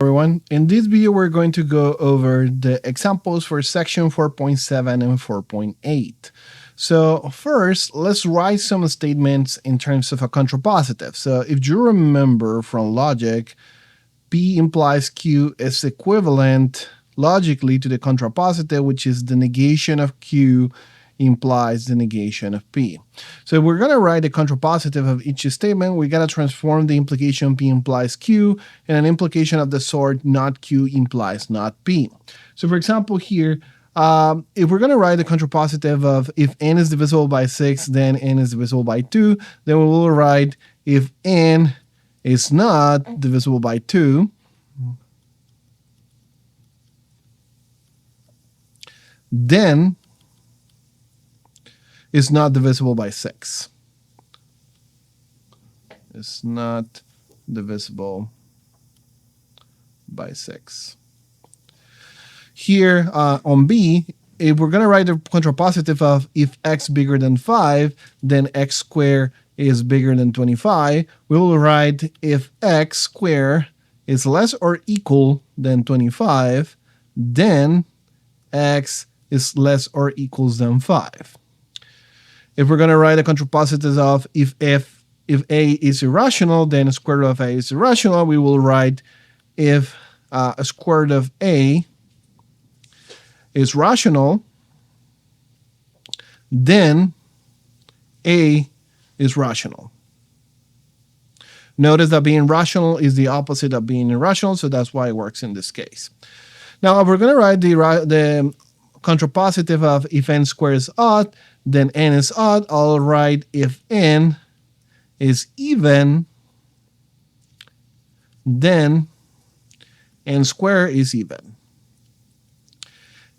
Everyone. In this video, we're going to go over the examples for section 4.7 and 4.8. So first, let's write some statements in terms of a contrapositive. So if you remember from logic, P implies Q is equivalent logically to the contrapositive, which is the negation of Q implies the negation of P. So if we're going to write the contrapositive of each statement, we got to transform the implication P implies Q and an implication of the sort not Q implies not P. So for example here, if we're going to write the contrapositive of if n is divisible by 6, then n is divisible by 2, then we will write if n is not divisible by 2, then is not divisible by 6. It's not divisible by 6. Here on B, if we're going to write the contrapositive of if x bigger than 5, then x squared is bigger than 25, we will write if x squared is less or equal than 25, then x is less or equals than 5. If we're going to write a contrapositive of if a is irrational, then square root of a is irrational, we will write if a square root of a is rational, then a is rational. Notice that being rational is the opposite of being irrational, so that's why it works in this case. Now, if we're going to write the contrapositive of if n squared is odd, then n is odd. I'll write if n is even, then n squared is even.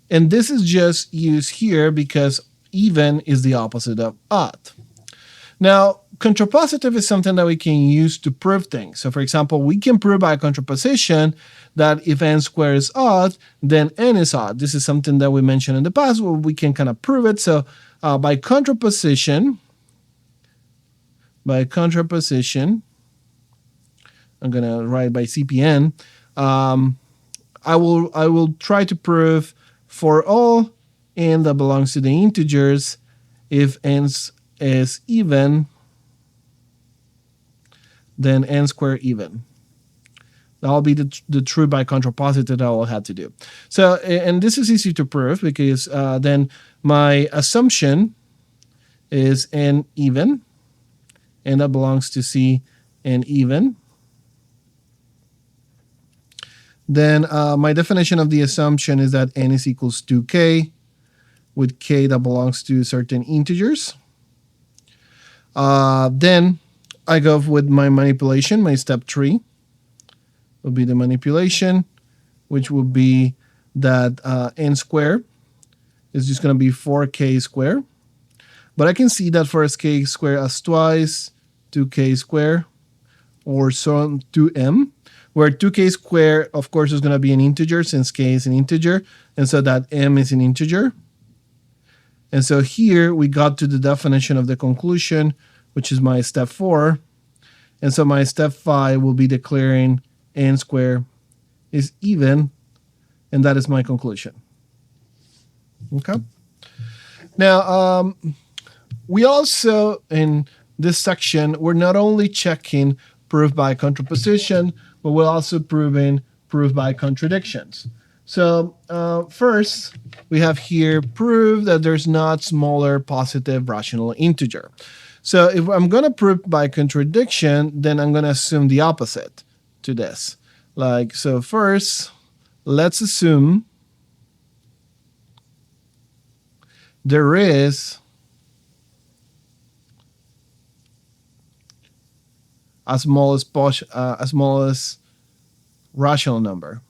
And this is just used here because even is the opposite of odd. Now, contrapositive is something that we can use to prove things. So for example, we can prove by contraposition that if n squared is odd, then n is odd. This is something that we mentioned in the past where we can kind of prove it. So by contraposition, I'm going to write by CPN, I will try to prove for all n that belongs to the integers, if n is even, then n squared even. That'll be the true by contrapositive that I'll have to do. So, and this is easy to prove because then my assumption is n even, and that belongs to C n even. Then my definition of the assumption is that n is equals to k, with k that belongs to certain integers. Then I go with my manipulation. My step 3 will be the manipulation, which will be that n squared is just going to be 4k squared. But I can see that first k squared as twice 2k squared, or so on 2m, where 2k squared, of course, is going to be an integer since k is an integer, and so that m is an integer. And so here we got to the definition of the conclusion, which is my step 4. And so my step 5 will be declaring n squared is even, and that is my conclusion. Okay. Now, we also, in this section, we're not only checking proof by contraposition, but we're also proving proof by contradictions. So first, we have here prove that there's not smaller positive rational integer. So if I'm going to prove by contradiction, then I'm going to assume the opposite to this. Like, so first, let's assume there is a smallest rational number,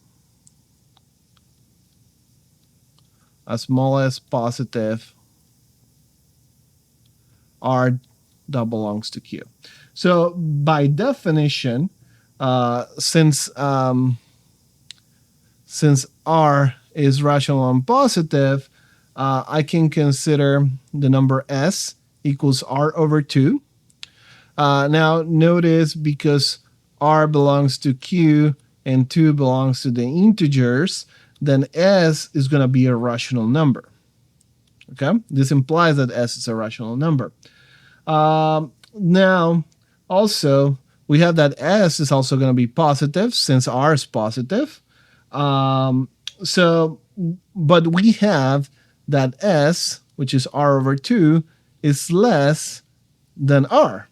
a smallest positive R that belongs to Q. So by definition, since R is rational and positive, I can consider the number S equals R over 2. Now notice because R belongs to Q and 2 belongs to the integers, then S is going to be a rational number. Okay, this implies that S is a rational number. Now, also, we have that S is also going to be positive since R is positive. But we have that S, which is R over 2, is less than R.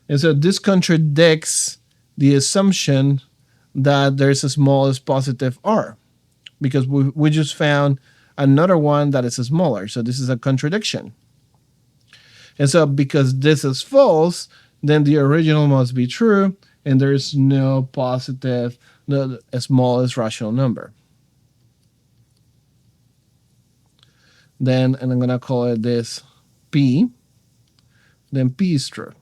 And so this contradicts the assumption that there's a smallest positive R, because we just found another one that is smaller. So this is a contradiction. And so because this is false, then the original must be true, and there is no positive, the smallest rational number. Then, and I'm going to call it this P, then P is true.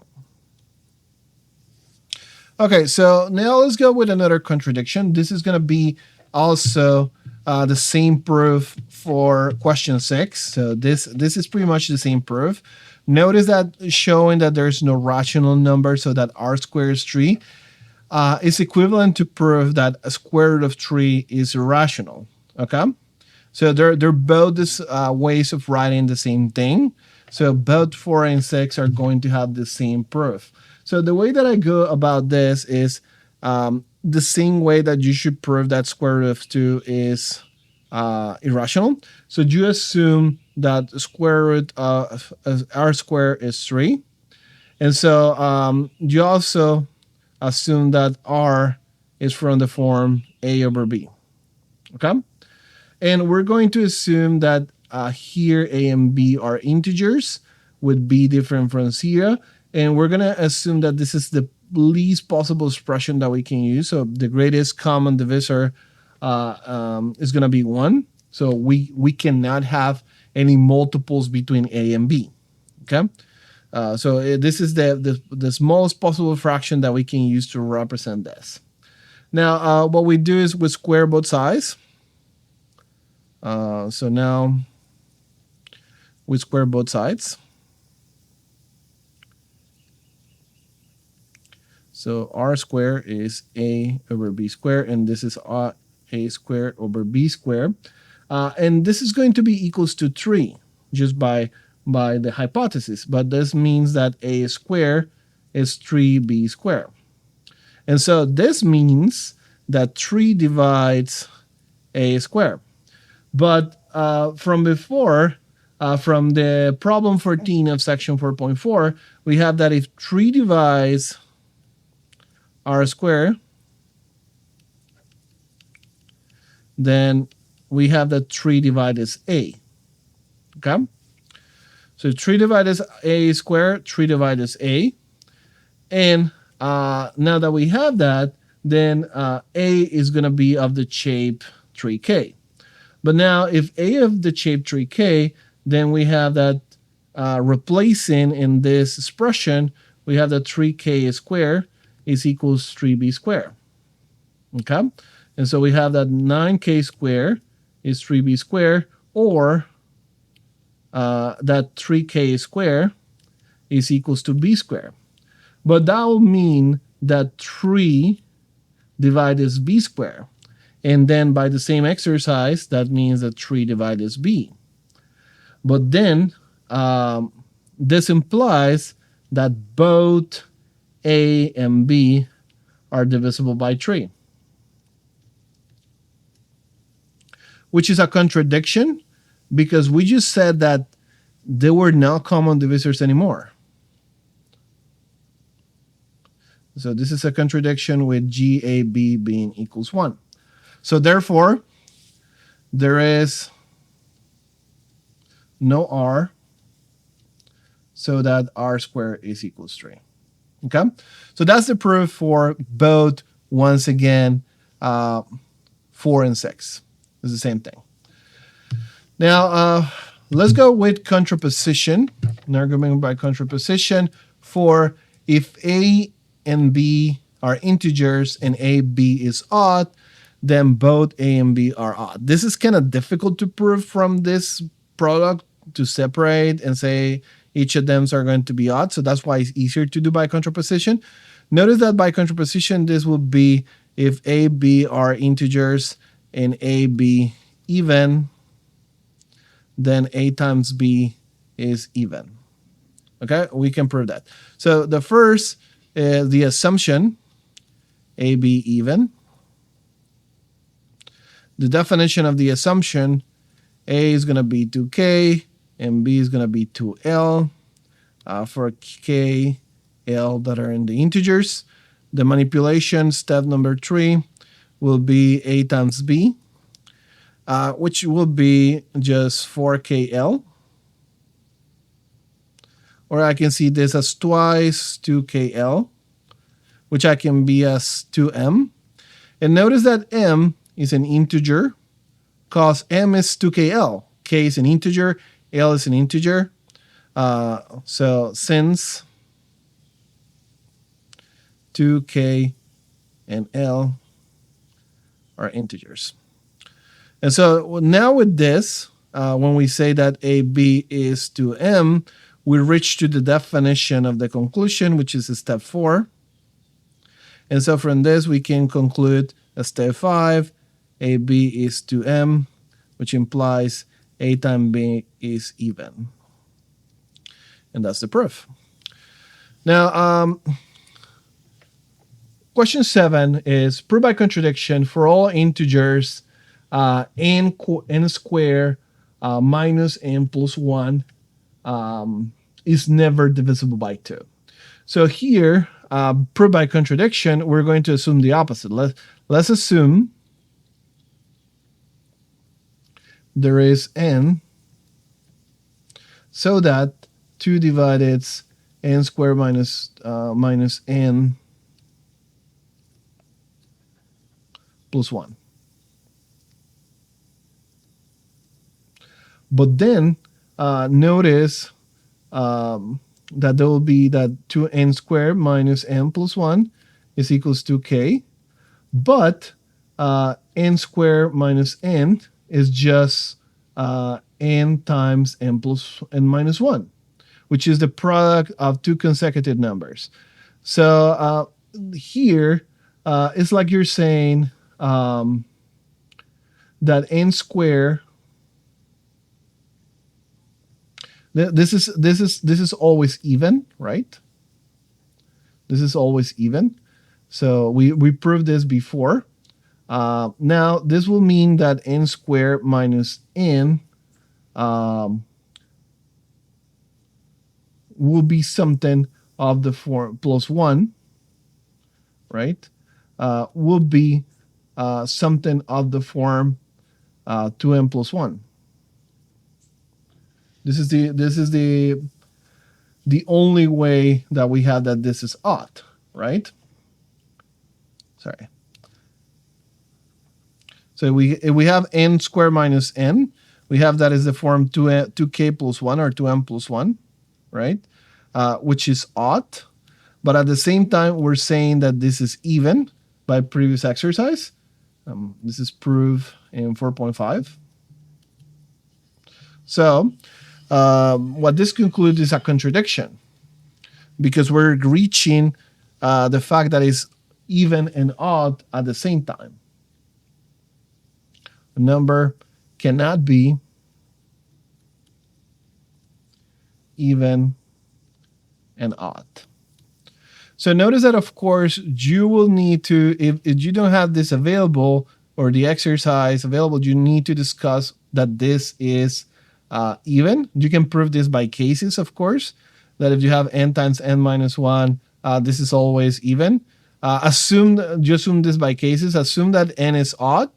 Okay, so now let's go with another contradiction. This is going to be also the same proof for question 6. So this is pretty much the same proof. Notice that showing that there's no rational number, so that R squared is 3, is equivalent to prove that a square root of 3 is irrational. Okay, so they're both this ways of writing the same thing. So both 4 and 6 are going to have the same proof. So the way that I go about this is the same way that you should prove that square root of 2 is irrational. So you assume that square root of R squared is 3. And so you also assume that R is from the form A over B. Okay? And we're going to assume that here A and B are integers with B different from 0. And we're going to assume that this is the least possible expression that we can use. So the greatest common divisor is going to be 1. So we cannot have any multiples between A and B. Okay? So this is the smallest possible fraction that we can use to represent this. Now, what we do is we square both sides. So now we square both sides. So R squared is A over B squared, and this is A squared over B squared. And this is going to be equals to 3 just by the hypothesis. But this means that A squared is 3B squared. And so this means that 3 divides A squared. But from before, from the problem 14 of section 4.4, we have that if 3 divides R squared, then we have that 3 divided A. Okay? So 3 divided A squared, 3 divided A. And now that we have that, then A is going to be of the shape 3K. But now if A of the shape 3K, then we have that replacing in this expression, we have that 3K squared is equals 3B squared. Okay? And so we have that 9K squared is 3B squared, or that 3K squared is equals to B squared. But that will mean that 3 divided B squared. And then by the same exercise, that means that 3 divided B. But then this implies that both A and B are divisible by 3, which is a contradiction because we just said that they were not common divisors anymore. So this is a contradiction with GAB being equals 1. So therefore, there is no R, so that R squared is equals 3. Okay? So that's the proof for both, once again, 4 and 6. It's the same thing. Now, let's go with contraposition, an argument by contraposition for if A and B are integers and AB is odd, then both A and B are odd. This is kind of difficult to prove from this product, to separate and say each of them are going to be odd. So that's why it's easier to do by contraposition. Notice that by contraposition, this will be if a, b are integers and a, b even, then a times b is even. Okay, we can prove that. So the first is the assumption, a, b even. The definition of the assumption, a is going to be 2k and b is going to be 2l for k, l that are in the integers. The manipulation, step number 3, will be a times b, which will be just 4kl. Or I can see this as twice 2kl, which I can be as 2m. And notice that m is an integer, because m is 2kl. K is an integer, l is an integer. So since 2k and l are integers. And so now with this, when we say that AB is 2m, we reach to the definition of the conclusion, which is step 4. And so from this, we can conclude step 5, AB is 2m, which implies A times B is even. And that's the proof. Now, question 7 is prove by contradiction for all integers n squared minus n plus 1 is never divisible by 2. So here, prove by contradiction, we're going to assume the opposite. Let's assume there is n so that 2 divided n squared minus n plus 1. But then notice that there will be that 2n squared minus n plus 1 is equals to k. But n squared minus n is just n times n plus n minus 1, which is the product of 2 consecutive numbers. So here, it's like you're saying that n squared, this is always even, right? This is always even. So we proved this before. Now this will mean that n squared minus n will be something of the form plus 1, right? Will be something of the form 2n plus 1. This is the only way that we have that this is odd, right? Sorry. So if we have n squared minus n, we have that as the form 2k plus 1 or 2m plus 1, right? Which is odd. But at the same time, we're saying that this is even by previous exercise. This is proof in 4.5. So what this concludes is a contradiction, because we're reaching the fact that it's even and odd at the same time. A number cannot be even and odd. So notice that, of course, you will need to, if you don't have this available or the exercise available, you need to discuss that this is even. You can prove this by cases, of course, that if you have n times n minus 1, this is always even. Assume this by cases. Assume that n is odd.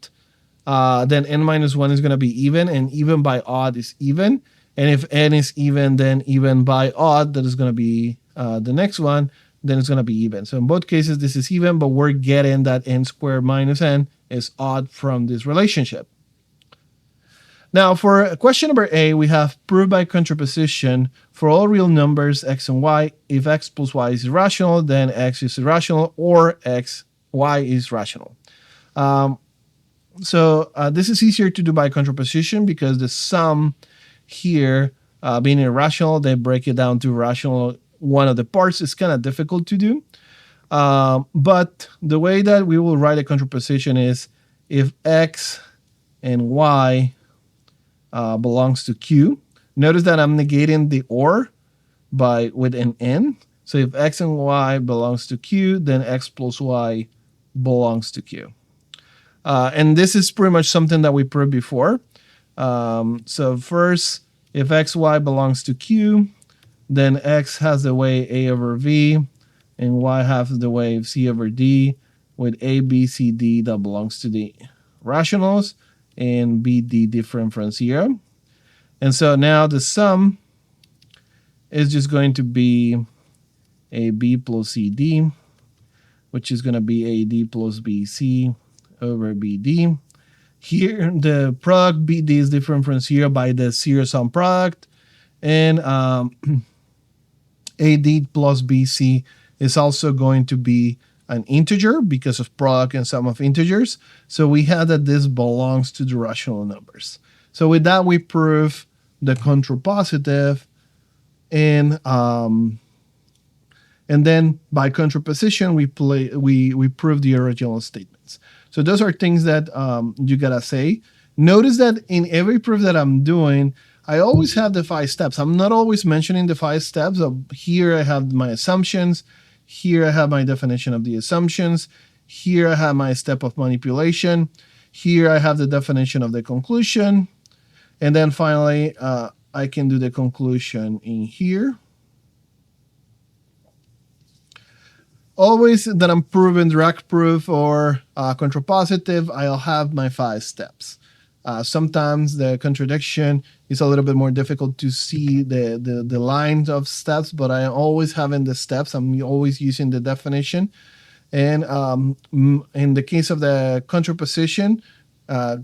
Then n minus 1 is going to be even, and even by odd is even. And if n is even, then even by odd, that is going to be the next one, then it's going to be even. So in both cases, this is even, but we're getting that n squared minus n is odd from this relationship. Now, for question number A, we have prove by contraposition for all real numbers x and y. If x plus y is irrational, then x is irrational, or y is rational. So this is easier to do by contraposition because the sum here being irrational, they break it down to rational. One of the parts is kind of difficult to do. But the way that we will write a contraposition is if X and Y belongs to Q. Notice that I'm negating the or with an N. So if X and Y belongs to Q, then X plus Y belongs to Q. And this is pretty much something that we proved before. So first, if XY belongs to Q, then X has the weight A over V, and Y has the weight C over D, with A, B, C, D that belongs to the rationals, and B, D different from 0. And so now the sum is just going to be AB plus CD, which is going to be AD plus BC over BD. Here, the product BD is different from 0 by the 0 sum product. And AD plus BC is also going to be an integer because of product and sum of integers. So we have that this belongs to the rational numbers. So with that, we prove the contrapositive, and then by contraposition, we prove the original statements. So those are things that you gotta say. Notice that in every proof that I'm doing, I always have the 5 steps. I'm not always mentioning the 5 steps. Here I have my assumptions. Here I have my definition of the assumptions. Here I have my step of manipulation. Here I have the definition of the conclusion. And then finally, I can do the conclusion in here. Always that I'm proving direct proof or contrapositive, I'll have my 5 steps. Sometimes the contradiction is a little bit more difficult to see the lines of steps, but I always having the steps. I'm always using the definition. And in the case of the contraposition,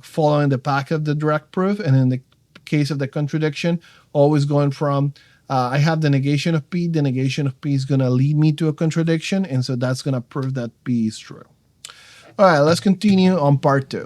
following the path of the direct proof, and in the case of the contradiction, always going from I have the negation of P. The negation of P is going to lead me to a contradiction, and so that's going to prove that P is true. All right, let's continue on part 2.